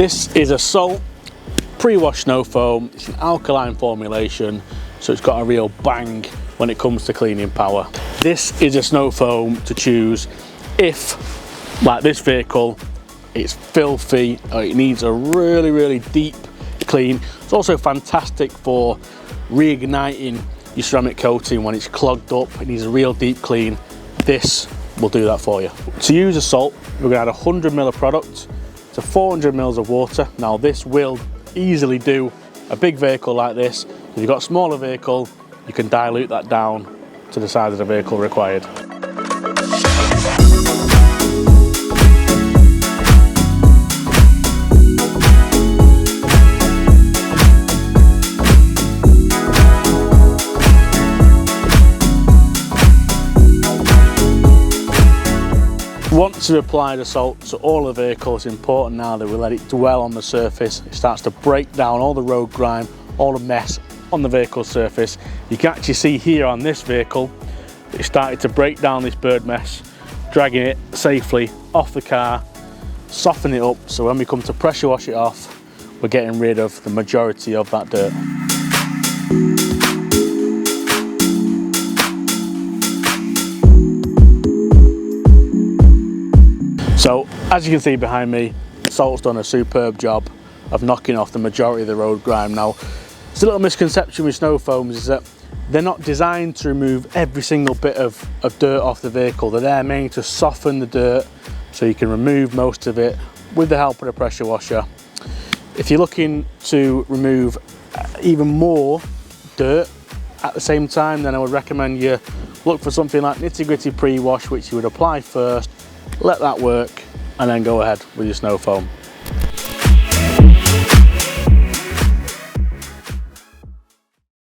This is Assault pre-wash snow foam. It's an alkaline formulation, so it's got a real bang when it comes to cleaning power. This is a snow foam to choose if, like this vehicle, it's filthy or it needs a really deep clean. It's also fantastic for reigniting your ceramic coating when it's clogged up. It needs a real deep clean. This will do that for you. To use Assault, we're going to add 100 ml of product to 400 ml of water. Now this will easily do a big vehicle like this. If you've got a smaller vehicle, you can dilute that down to the size of the vehicle required. Once you've applied Assault to all the vehicles, it's important now that we let it dwell on the surface. It starts to break down all the road grime, all the mess on the vehicle surface. You can actually see here on this vehicle, it started to break down this bird mess, dragging it safely off the car, soften it up, so when we come to pressure wash it off, we're getting rid of the majority of that dirt. So, as you can see behind me, Assault's done a superb job of knocking off the majority of the road grime. Now, it's a little misconception with snow foams is that they're not designed to remove every single bit of dirt off the vehicle. They're there mainly to soften the dirt so you can remove most of it with the help of a pressure washer. If you're looking to remove even more dirt at the same time, then I would recommend you look for something like nitty-gritty pre-wash, which you would apply first, let that work, and then go ahead with your snow foam.